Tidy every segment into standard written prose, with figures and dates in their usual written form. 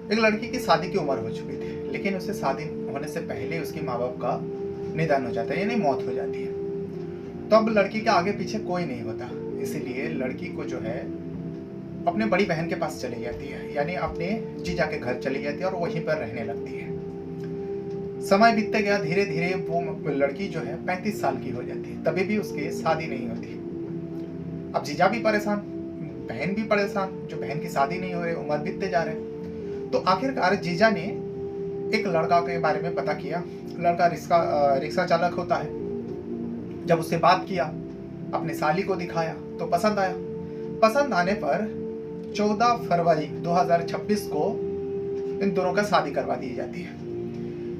एक लड़की की शादी की उम्र हो चुकी थी, लेकिन उसे शादी होने से पहले उसके माँ बाप का निधन हो जाता है, यानी मौत हो जाती है। तो अब लड़की के आगे पीछे कोई नहीं होता, इसीलिए लड़की को जो है अपने बड़ी बहन के पास चली जाती है, यानी अपने जीजा के घर चली जाती है और वहीं पर रहने लगती है। समय बीतते गया, धीरे धीरे वो लड़की जो है 35 साल की हो जाती है, तभी भी उसकी शादी नहीं होती। अब जीजा भी परेशान, बहन भी परेशान, जो बहन की शादी नहीं हो रही, उम्र बीतते जा रहे। तो आखिरकार जीजा ने एक लड़का के बारे में पता किया। लड़का रिक्शा चालक होता है। जब उससे बात किया, अपने साली को दिखाया तो पसंद आया। पसंद आने पर 14 फरवरी 2026 को इन दोनों का शादी करवा दी जाती है।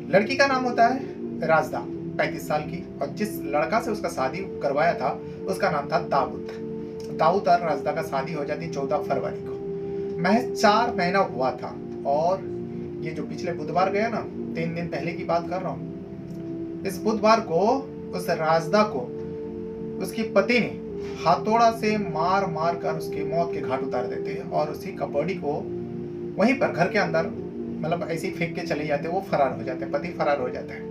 लड़की का नाम होता है राजदा, 35 साल की, और जिस लड़का से उसका शादी करवाया था उसका नाम था दाऊद। दाऊद और राजदा का शादी हो जाती 14 फरवरी को। महज 4 महीना हुआ था, और ये जो पिछले बुधवार गया ना, 3 दिन पहले की बात कर रहा हूँ, इस बुधवार को उस राजदा को उसकी पति ने हथौड़ा से मार मार कर उसके मौत के घाट उतार देते हैं, और उसी कपड़ी को वहीं पर घर के अंदर मतलब ऐसे ही फेंक के चले जाते हैं। वो फरार हो जाते हैं, पति फरार हो जाता है।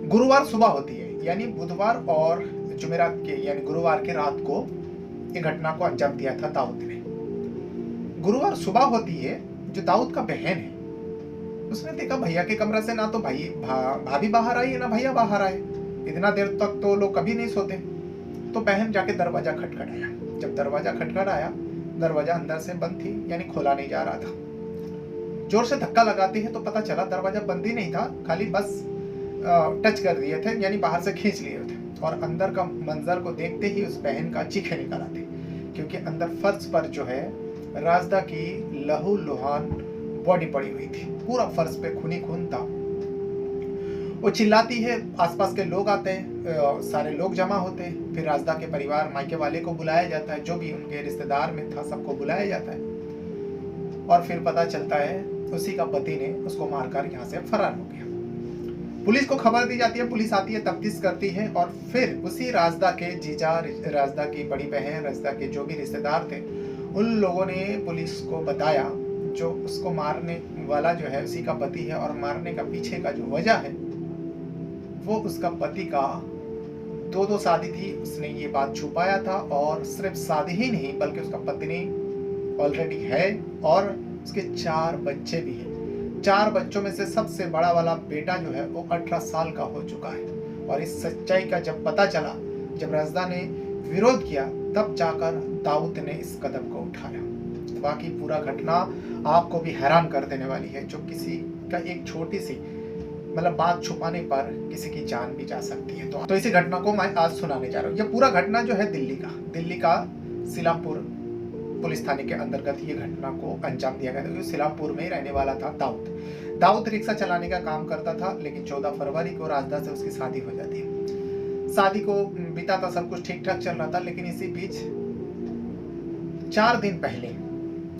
गुरुवार सुबह होती है, यानी बुधवार और जुमेरात के यानी गुरुवार के रात को ये घटना को अंजाम दिया था दाऊद ने। गुरुवार सुबह होती है, जो दाऊद का बहन है उसने देखा भैया के कमरे से ना तो भाभी बाहर आई है ना भैया बाहर आए। इतना देर तक तो लोग कभी नहीं सोते। तो बहन जाके दरवाजा खटखटाया। जब दरवाजा खटखटाया, दरवाजा अंदर से बंद थी, यानी खोला नहीं जा रहा था। जोर से धक्का लगाती है तो पता चला दरवाजा बंद ही नहीं था, खाली बस टच कर दिए थे, यानी बाहर से खींच लिए थे। और अंदर का मंजर को देखते ही उस बहन का चीखे निकल आते, क्योंकि अंदर फर्श पर जो है राजदा की लहू लुहान बॉडी पड़ी हुई थी। पूरा फर्श पे खूनी खून था। वो चिल्लाती है, आसपास के लोग आते हैं, सारे लोग जमा होते हैं। फिर राजदा के परिवार मायके वाले को बुलाया जाता है, जो भी उनके रिश्तेदार में था सबको बुलाया जाता है। और फिर पता चलता है उसी का पति ने उसको मारकर यहाँ से फरार हो गया। पुलिस को खबर दी जाती है, पुलिस आती है, तफ्तीश करती है, और फिर उसी राजदा के जीजा, राजदा की बड़ी बहन, राजदा के जो भी रिश्तेदार थे, उन लोगों ने पुलिस को बताया जो उसको मारने वाला जो है उसी का पति है, और मारने का पीछे का जो वजह है वो उसका पति का 2 शादी थी, उसने ये बात छुपाया था। और सिर्फ शादी ही नहीं बल्कि उसका पत्नी ऑलरेडी है, और उसके 4 बच्चे भी हैं। 4 बच्चों में से सबसे बड़ा वाला बेटा जो है वो 18 साल का हो चुका है। और इस सच्चाई का जब पता चला, जब राजदा ने विरोध किया, तब जाकर दाऊद ने इस कदम को उठाया। बाकी पूरा घटना आपको भी हैरान कर देने वाली है, जो किसी का एक छोटी सी मतलब बात छुपाने पर किसी की जान भी जा सकती है। तो इसी घटना को मैं आज सुनाने जा रहा हूँ। यह पूरा घटना जो है दिल्ली का सिलापुर पुलिस थाने के अंतर्गत ये घटना को अंजाम दिया गया था। सिलापुर में रहने वाला था दाऊद रिक्शा चलाने का काम करता था, लेकिन 14 फरवरी को राजदा से उसकी शादी हो जाती है। शादी को बीता था, सब कुछ ठीक ठाक चल रहा था, लेकिन इसी बीच 4 दिन पहले,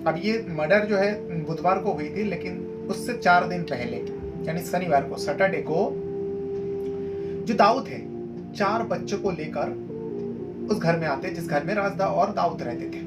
अब ये मर्डर जो है बुधवार को हुई थी, लेकिन उससे 4 दिन पहले यानी शनिवार को, सैटरडे को, जो दाऊद है 4 बच्चों को लेकर उस घर में आते जिस घर में राजदा और दाऊद रहते थे।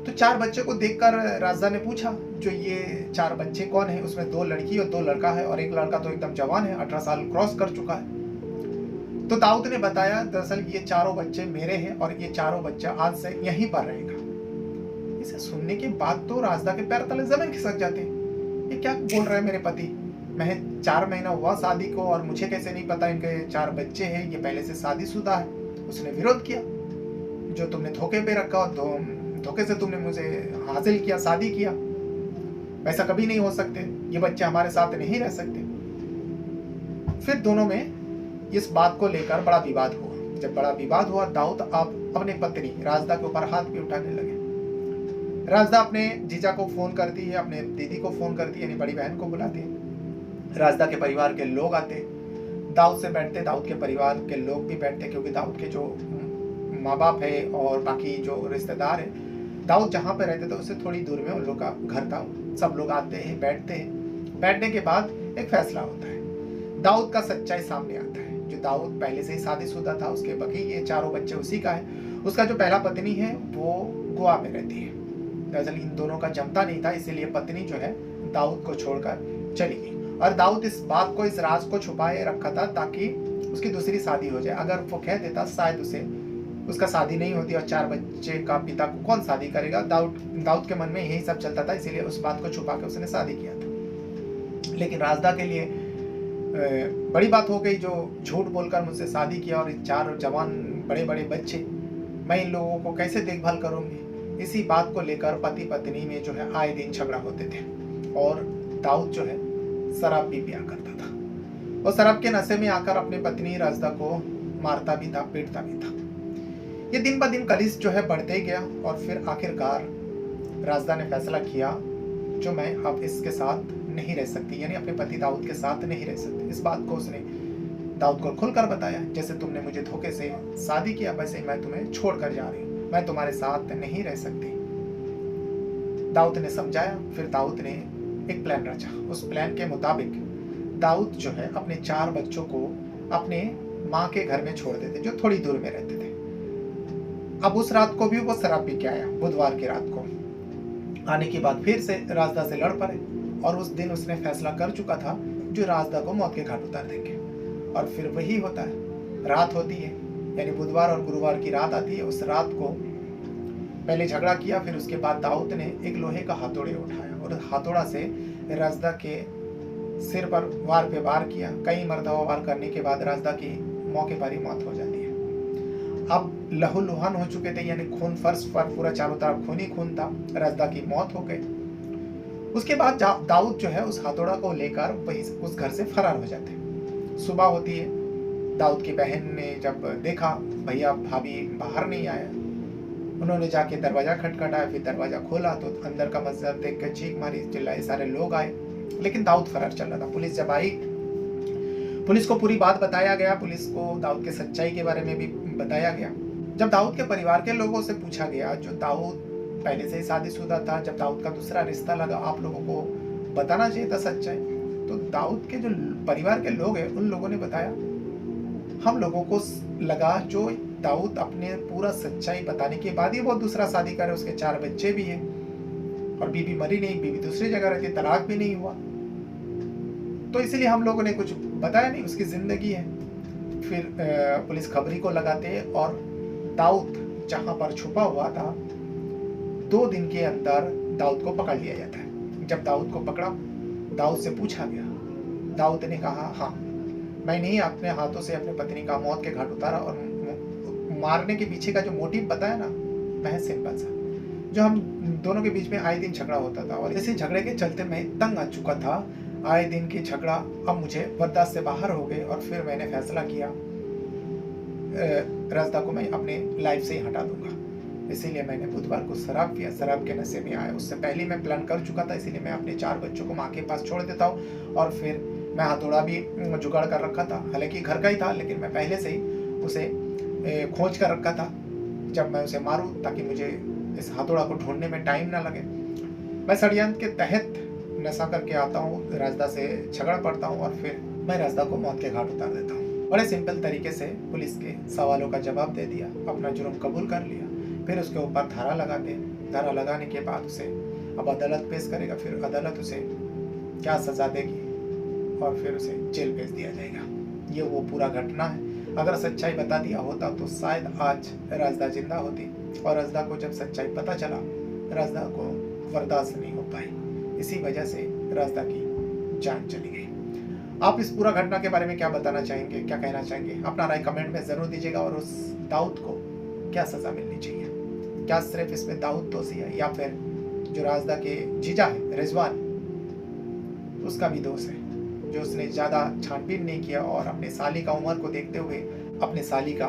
तो 4 बच्चों को देखकर राजदा ने पूछा जो ये 4 बच्चे कौन है। उसमें 2 लड़की और 2 लड़का है, और एक लड़का तो एकदम जवान है, 18 साल क्रॉस कर चुका है। तो दाऊद ने बताया दरअसल ये 4 बच्चे मेरे हैं, और ये 4 बच्चा आज से यहीं पर रहेगा। इसे सुनने के बाद तो राजदा के पैर तले जमीन खिसक जाते। ये क्या बोल रहे हैं मेरे पति? मैं 4 महीना हुआ शादी को, और मुझे कैसे नहीं पता इनके 4 बच्चे हैं, ये पहले से शादीशुदा है। उसने विरोध किया, जो तुमने धोखे पे रखा और धोखे से तुमने मुझे हासिल किया, शादी किया, वैसा कभी नहीं हो सकते, ये बच्चे हमारे साथ नहीं रह सकते। फिर दोनों में इस बात को लेकर बड़ा विवाद हुआ। जब बड़ा विवाद हुआ, दाऊद अपने पत्नी राजदा के ऊपर हाथ भी उठाने लगे। राजदा अपने जीजा को फोन करती है, अपने दीदी को फोन करती है, यानी बड़ी बहन को बुलाती है। राजदा के परिवार के लोग आते, दाऊद से बैठते, दाऊद के परिवार के लोग भी बैठते, क्योंकि दाऊद के जो माँ बाप है और बाकी जो रिश्तेदार है, दाऊद जहाँ पे रहते थे उससे थोड़ी दूर में उन लोग का घर था। सब लोग आते हैं, बैठते हैं। बैठने के बाद एक फैसला होता है, दाऊद का सच्चाई सामने आता है। जो दाऊद पहले से ही शादीशुदा था, उसके बाकी ये 4 बच्चे उसी का है। उसका जो पहला पत्नी है वो गोवा में रहती है, दरअसल इन दोनों का जमता नहीं था, इसीलिए पत्नी जो है दाऊद को छोड़कर चली गई। और दाऊद इस बात को, इस राज को छुपाए रखा था ताकि उसकी दूसरी शादी हो जाए। अगर वो कह देता शायद उसका शादी नहीं होती, और 4 बच्चे का पिता को कौन शादी करेगा। दाऊद के मन में यही सब चलता था, इसीलिए उस बात को छुपा के उसने शादी किया था। लेकिन राजदा के लिए बड़ी बात हो गई, जो झूठ बोलकर मुझसे शादी किया, और 4 जवान बड़े बड़े बच्चे, मैं इन लोगों को कैसे देखभाल करूंगी। इसी बात को लेकर पति पत्नी में जो है आए दिन झगड़ा होते थे, और दाऊद जो है शराब भी पिया करता था। और शराब के नशे में आकर अपनी पत्नी राजदा को मारता भी था, पीटता भी था। ये दिन ब दिन कलिश जो है बढ़ते गया, और फिर आखिरकार राजदा ने फैसला किया जो मैं अब इसके साथ नहीं रह सकती, यानी अपने पति दाऊद के साथ नहीं रह सकती। इस बात को उसने दाऊद को खुलकर बताया, जैसे तुमने मुझे धोखे से शादी किया वैसे ही मैं तुम्हें छोड़कर जा रही हूँ, मैं तुम्हारे साथ नहीं रह सकती। दाऊद ने समझाया। फिर दाऊद ने एक प्लान रचा। उस प्लान के मुताबिक दाऊद जो है अपने 4 बच्चों को अपने माँ के घर में छोड़ देते, जो थोड़ी दूर में रहते थे। अब उस रात को भी वो शराब पी के आया। बुधवार की रात को आने के बाद फिर से राजदा से लड़ पड़े, और उस दिन उसने फैसला कर चुका था जो राजदा को मौत के घाट उतार देंगे। और फिर वही होता है, रात होती है, यानी बुधवार और गुरुवार की रात आती है। उस रात को पहले झगड़ा किया, फिर उसके बाद दाऊद ने एक लोहे का हथौड़े उठाया और हाथौड़ा से राजदा के सिर पर वार पे वार किया। कई मर्तबा वार करने के बाद राजदा की मौके पर ही मौत हो जाती है। अब लहूलुहान हो चुके थे, यानी खून फर्श पर पूरा चारों तरफ खून ही खून था। राजदा की मौत हो गई। उसके बाद दाऊद जो है उस हथौड़ा को लेकर वही उस घर से फरार हो जाते। सुबह होती है। दाऊद की बहन ने जब देखा भैया भाभी बाहर नहीं आया, उन्होंने जाके दरवाजा खटखटाया, फिर दरवाजा खोला तो अंदर का मंजर देख कर चीख मारी, चिल्लाए, सारे लोग आए, लेकिन दाऊद फरार चल रहा था। पुलिस जब आई, पुलिस को पूरी बात बताया गया, पुलिस को दाऊद के सच्चाई के बारे में भी बताया गया। जब दाऊद के परिवार के लोगों से पूछा गया, जो दाऊद पहले से ही शादीशुदा था, जब दाऊद का दूसरा रिश्ता लगा, आप लोगों को बताना चाहिए था सच्चाई। तो दाऊद के जो परिवार के लोग हैं उन लोगों ने बताया, हम लोगों को लगा जो दाऊद अपने पूरा सच्चाई बताने के बाद ही वो दूसरा शादी करे, उसके 4 बच्चे भी हैं और बीवी मरी नहीं, बीवी दूसरी जगह रहती, तलाक भी नहीं हुआ, तो इसलिए हम लोगों ने कुछ बताया नहीं, उसकी जिंदगी है। फिर पुलिस खबरी को लगाते हैं और दाऊद जहां पर छुपा हुआ था 2 दिन के अंदर दाऊद को पकड़ लिया जाता है। जब दाऊद को पकड़ा, दाऊद से पूछा गया, दाऊद ने कहा हाँ, मैंने ही अपने हाथों से अपनी पत्नी का मौत के घाट उतारा, और मारने के पीछे का जो मोटिव बताया ना, महज सिंपल सा, जो हम दोनों के बीच में आए दिन झगड़ा होता था, और इसी झगड़े के चलते मैं तंग आ चुका था। आए दिन की झगड़ा अब मुझे बर्दाश्त से बाहर हो गए, और फिर मैंने फैसला किया राजदा को मैं अपने लाइफ से ही हटा दूंगा। इसीलिए मैंने बुधवार को शराब पिया, शराब के नशे में आया। उससे पहले मैं प्लान कर चुका था, इसीलिए मैं अपने 4 बच्चों को माँ के पास छोड़ देता हूँ, और फिर मैं हथौड़ा भी जुगाड़ कर रखा था, हालांकि घर का ही था, लेकिन मैं पहले से ही उसे खोज कर रखा था, जब मैं उसे मारूं ताकि मुझे इस हथौड़ा को ढूंढने में टाइम ना लगे। मैं षड्यंत्र के तहत नशा करके आता हूँ, राजदा से झगड़ा पड़ता हूँ, और फिर मैं राजदा को मौत के घाट उतार देता हूँ। बड़े सिंपल तरीके से पुलिस के सवालों का जवाब दे दिया, अपना जुर्म कबूल कर लिया, फिर उसके ऊपर धारा लगाते। धारा लगाने के बाद उसे अब अदालत पेश करेगा, फिर अदालत उसे क्या सजा देगी, और फिर उसे जेल भेज दिया जाएगा। ये वो पूरा घटना है। अगर सच्चाई बता दिया होता तो शायद आज राजदा जिंदा होती, और राजदा को जब सच्चाई पता चला, राजदा को बर्दाश्त नहीं हो पाई, इसी वजह से राजदा की जान चली गई। आप इस पूरा घटना के बारे में क्या बताना चाहेंगे, क्या कहना चाहेंगे? अपना राय कमेंट में जरूर दीजिएगा। और उस दाऊद को क्या सजा मिलनी चाहिए? क्या सिर्फ इसमें दाऊद दोषी है, या फिर जो राजदा के जीजा है रिजवान, उसका भी दोष है, जो उसने ज्यादा छानबीन नहीं किया और अपने साली का उम्र को देखते हुए अपने साली का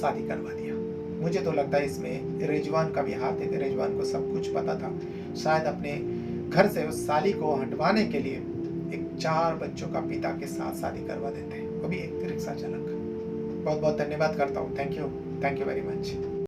शादी करवा दिया। मुझे तो लगता है इसमें रिजवान का भी हाथ है, रिजवान को सब कुछ पता था। शायद अपने घर से उस साली को हटवाने के लिए एक 4 बच्चों का पिता के साथ शादी करवा देते हैं, वो भी एक रिक्शा चालक। बहुत बहुत धन्यवाद करता हूँ। Thank you very much.